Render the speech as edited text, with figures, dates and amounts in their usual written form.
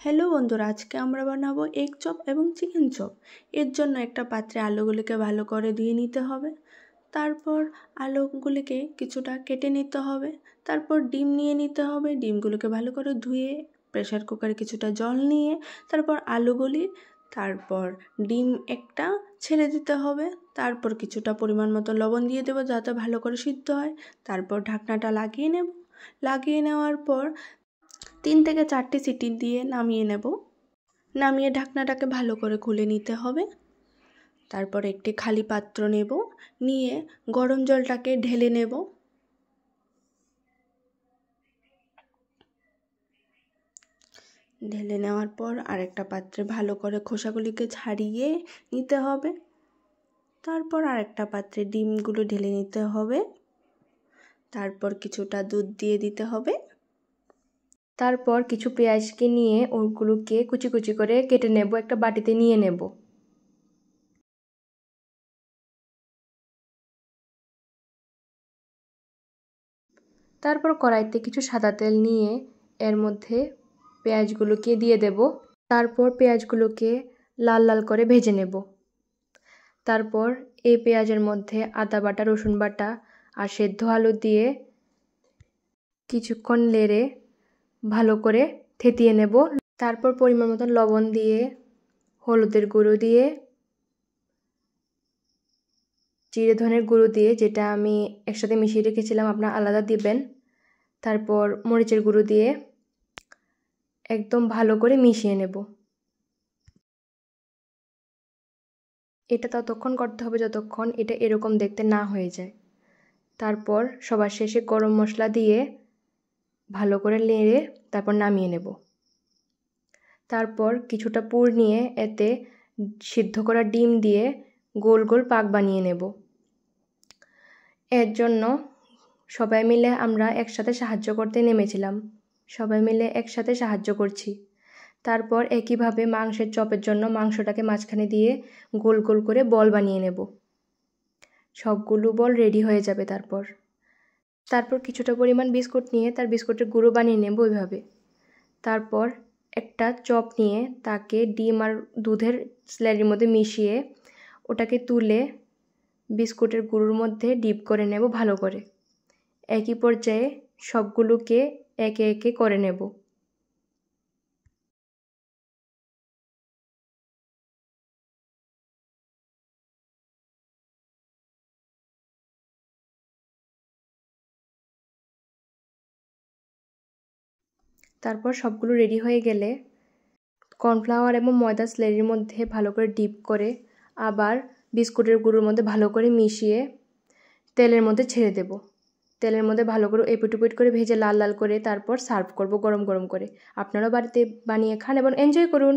Hello বন্ধুরা, আজকে আমরা বানাবো এগ চপ এবং চিকেন চপ। এর জন্য একটা পাত্রে আলুগুলিকে ভালো করে ধুয়ে নিতে হবে। তারপর আলুগুলিকে কিছুটা কেটে নিতে হবে। তারপর ডিম নিয়ে নিতে হবে। ডিমগুলোকে ভালো করে ধুয়ে প্রেসার কুকারে কিছুটা জল নিয়ে তারপর আলুগুলি, তারপর ডিম একটা ছেড়ে দিতে হবে। তারপর কিছুটা পরিমাণ মতো লবণ দিয়ে দেবো যাতে ভালো করে সিদ্ধ হয়। তারপর ঢাকনাটা লাগিয়ে নেব। লাগিয়ে নেওয়ার পর 3 থেকে 4টি সিটি দিয়ে নামিয়ে নেব। নামিয়ে ঢাকনাটাকে ভালো করে খুলে নিতে হবে। তারপর একটি খালি পাত্র নেব, নিয়ে গরম জলটাকে ঢেলে নেব। ঢেলে নেওয়ার পর আরেকটা পাত্রে ভালো করে খোসাগুলিকে ছাড়িয়ে নিতে হবে। তারপর আরেকটা পাত্রে ডিমগুলো ঢেলে নিতে হবে। তারপর কিছুটা দুধ দিয়ে দিতে হবে। তারপর কিছু পেঁয়াজকে নিয়ে ওগুলোকে কুচি কুচি করে কেটে নেব, একটা বাটিতে নিয়ে নেব। তারপর কড়াইতে কিছু সাদা তেল নিয়ে এর মধ্যে পেঁয়াজগুলোকে দিয়ে দেব। তারপর পেঁয়াজগুলোকে লাল লাল করে ভেজে নেব। তারপর এই পেঁয়াজের মধ্যে আদা বাটা, রসুন বাটা আর সেদ্ধ আলু দিয়ে কিছুক্ষণ নেড়ে ভালো করে থেতিয়ে নেব। তারপর পরিমাণ মতো লবণ দিয়ে, হলুদের গুঁড়ো দিয়ে, জিরে ধনের গুঁড়ো দিয়ে, যেটা আমি একসাথে মিশিয়ে রেখেছিলাম, আপনারা আলাদা দিবেন। তারপর মরিচের গুঁড়ো দিয়ে একদম ভালো করে মিশিয়ে নেব। এটা ততক্ষণ করতে হবে যতক্ষণ এটা এরকম দেখতে না হয়ে যায়। তারপর সবার শেষে গরম মশলা দিয়ে ভালো করে নেড়ে তারপর নামিয়ে নেব। তারপর কিছুটা পুর নিয়ে এতে সিদ্ধ করা ডিম দিয়ে গোল গোল পাক বানিয়ে নেব। এর জন্য সবাই মিলে আমরা একসাথে সাহায্য করতে নেমেছিলাম। সবাই মিলে একসাথে সাহায্য করছি। তারপর একইভাবে মাংসের চপের জন্য মাংসটাকে মাঝখানে দিয়ে গোল গোল করে বল বানিয়ে নেব। সবগুলো বল রেডি হয়ে যাবে। তারপর কিছুটা পরিমাণ বিস্কুট নিয়ে তার বিস্কুটের গুঁড়ো বানিয়ে নেব ওইভাবে। তারপর একটা চপ নিয়ে তাকে ডিম আর দুধের স্লারির মধ্যে মিশিয়ে ওটাকে তুলে বিস্কুটের গুঁড়োর মধ্যে ডিপ করে নেব ভালো করে। একই পর্যায়ে সবগুলোকে একে একে করে নেব। তারপর সবগুলো রেডি হয়ে গেলে কর্নফ্লাওয়ার এবং ময়দা স্লারির মধ্যে ভালো করে ডিপ করে আবার বিস্কুটের গুঁড়োর মধ্যে ভালো করে মিশিয়ে তেলের মধ্যে ছেড়ে দেব। তেলের মধ্যে ভালো করে এপিট ওপিট করে ভেজে লাল লাল করে তারপর সার্ভ করব গরম গরম করে। আপনারাও বাড়িতে বানিয়ে খান এবং এনজয় করুন।